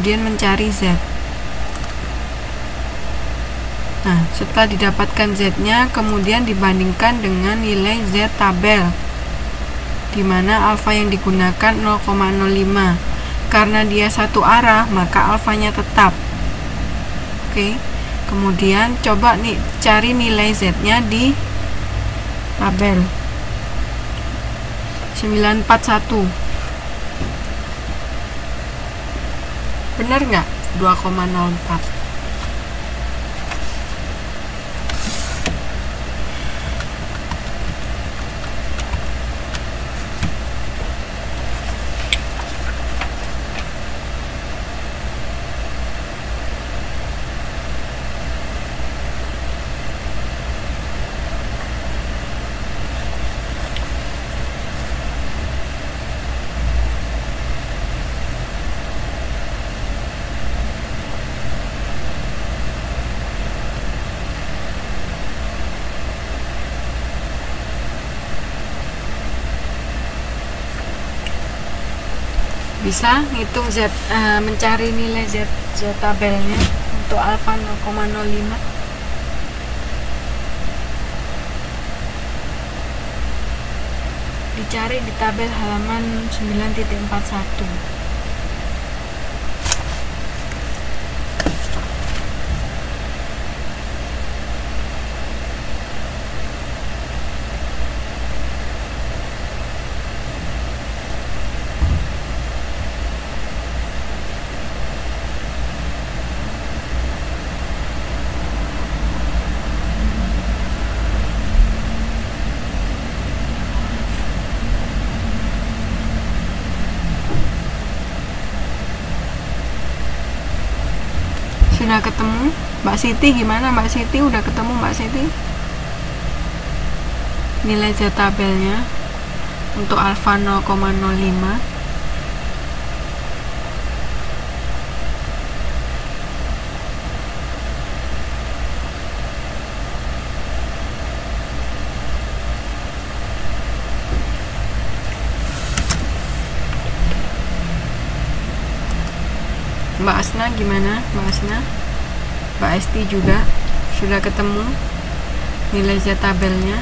kemudian mencari Z. Nah, setelah didapatkan Z-nya, kemudian dibandingkan dengan nilai Z tabel, di mana alfa yang digunakan 0,05. Karena dia satu arah, maka alfanya tetap. Oke, kemudian coba nih cari nilai Z-nya di tabel 941. Benar nggak? 2,04. Bisa ngitung Z, mencari nilai Z tabelnya untuk alfa 0,05. Dicari di tabel halaman 9.41. Sudah ketemu? Mbak Siti gimana? Mbak Siti udah ketemu Mbak Siti? Nilai Z tabelnya untuk alfa 0,05. Mbak Asna gimana? Mbak Asna? Mbak Esti juga sudah ketemu nilai Z tabelnya?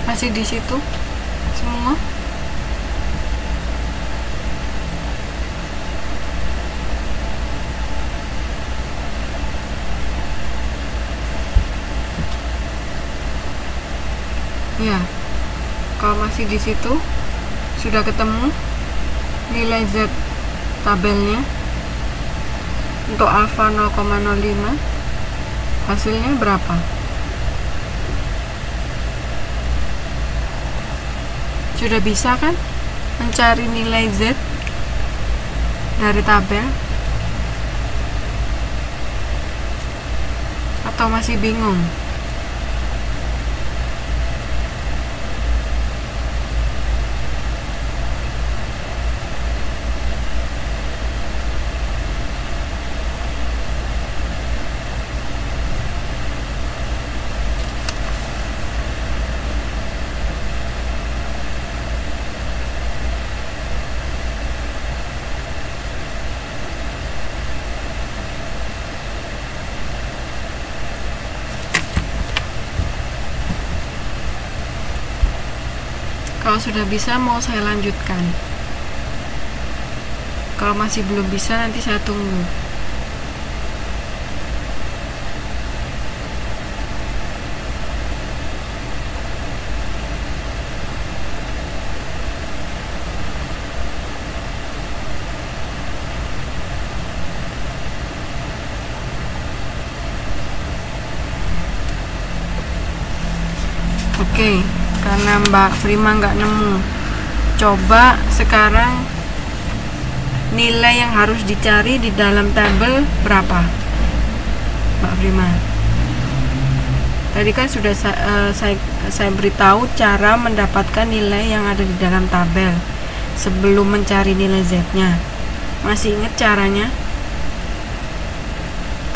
Masih di situ semua? Ya, kalau masih di situ, sudah ketemu nilai Z tabelnya untuk alfa 0,05, hasilnya berapa? Sudah bisa kan mencari nilai Z dari tabel? Atau masih bingung? Kalau sudah bisa, mau saya lanjutkan. Kalau masih belum bisa, nanti saya tunggu. Oke, karena Mbak Prima nggak nemu, coba sekarang nilai yang harus dicari di dalam tabel berapa, Mbak Prima? Tadi kan sudah saya beritahu cara mendapatkan nilai yang ada di dalam tabel sebelum mencari nilai Z-nya. Masih ingat caranya?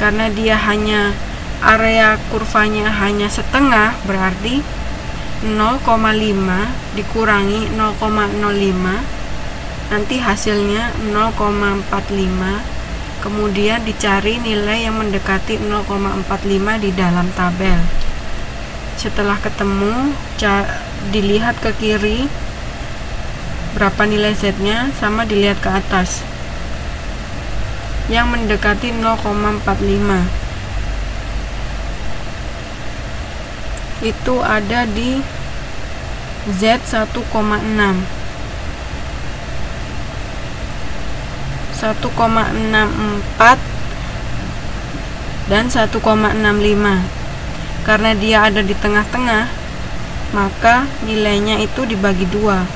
Karena dia hanya area kurvanya hanya setengah, berarti 0,5 dikurangi 0,05, nanti hasilnya 0,45. Kemudian dicari nilai yang mendekati 0,45 di dalam tabel. Setelah ketemu, dilihat ke kiri berapa nilai Z-nya, sama dilihat ke atas yang mendekati 0,45. Itu ada di Z 1,6, 1,64 dan 1,65. Karena dia ada di tengah-tengah, maka nilainya itu dibagi 2,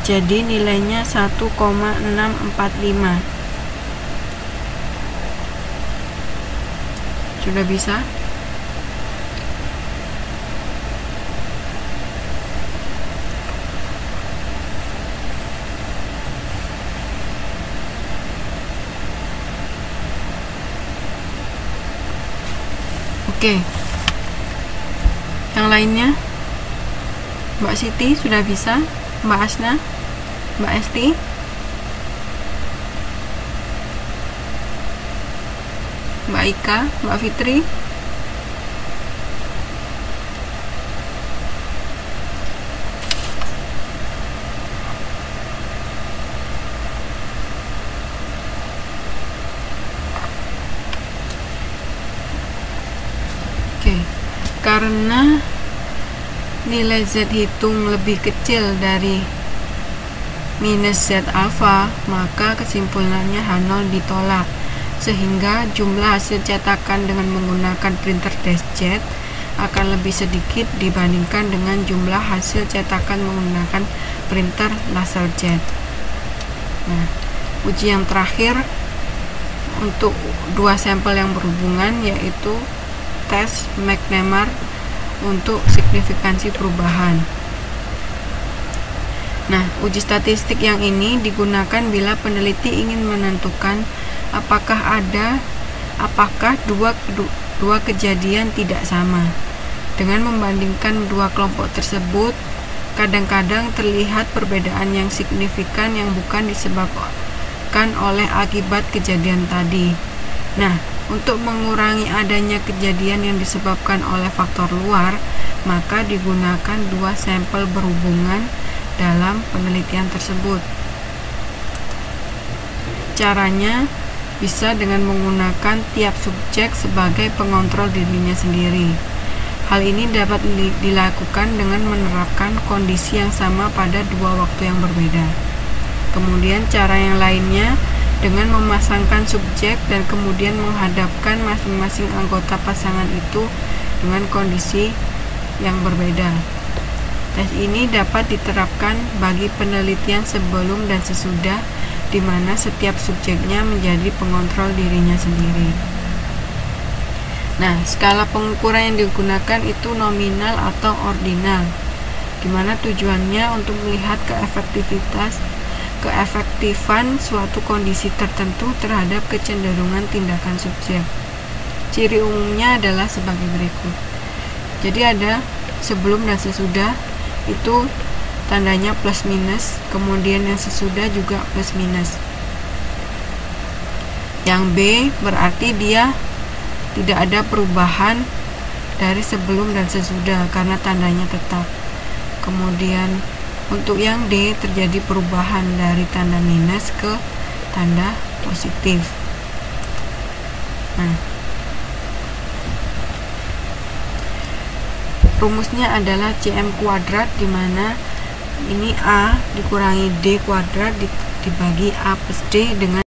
jadi nilainya 1,645. Sudah bisa? Oke, yang lainnya, Mbak Siti sudah bisa, Mbak Asna, Mbak Esti, Mbak Ika, Mbak Fitri. Karena nilai Z hitung lebih kecil dari minus Z alfa, maka kesimpulannya H0 ditolak, sehingga jumlah hasil cetakan dengan menggunakan printer DeskJet akan lebih sedikit dibandingkan dengan jumlah hasil cetakan menggunakan printer LaserJet. Nah, uji yang terakhir untuk 2 sampel yang berhubungan, yaitu tes McNemar untuk signifikansi perubahan. Nah, uji statistik yang ini digunakan bila peneliti ingin menentukan apakah dua kejadian tidak sama. Dengan membandingkan dua kelompok tersebut, kadang-kadang terlihat perbedaan yang signifikan yang bukan disebabkan oleh akibat kejadian tadi. Nah, untuk mengurangi adanya kejadian yang disebabkan oleh faktor luar, maka digunakan 2 sampel berhubungan dalam penelitian tersebut. Caranya bisa dengan menggunakan tiap subjek sebagai pengontrol dirinya sendiri. Hal ini dapat dilakukan dengan menerapkan kondisi yang sama pada 2 waktu yang berbeda. Kemudian cara yang lainnya dengan memasangkan subjek dan kemudian menghadapkan masing-masing anggota pasangan itu dengan kondisi yang berbeda. Tes ini dapat diterapkan bagi penelitian sebelum dan sesudah, di mana setiap subjeknya menjadi pengontrol dirinya sendiri. Nah, skala pengukuran yang digunakan itu nominal atau ordinal, di mana tujuannya untuk melihat keefektifan suatu kondisi tertentu terhadap kecenderungan tindakan subjek. Ciri umumnya adalah sebagai berikut. Jadi ada sebelum dan sesudah, itu tandanya plus minus, kemudian yang sesudah juga plus minus. Yang B berarti dia tidak ada perubahan dari sebelum dan sesudah karena tandanya tetap. Kemudian untuk yang D terjadi perubahan dari tanda minus ke tanda positif. Nah, rumusnya adalah CM kuadrat, di mana ini A dikurangi D kuadrat dibagi A plus D dengan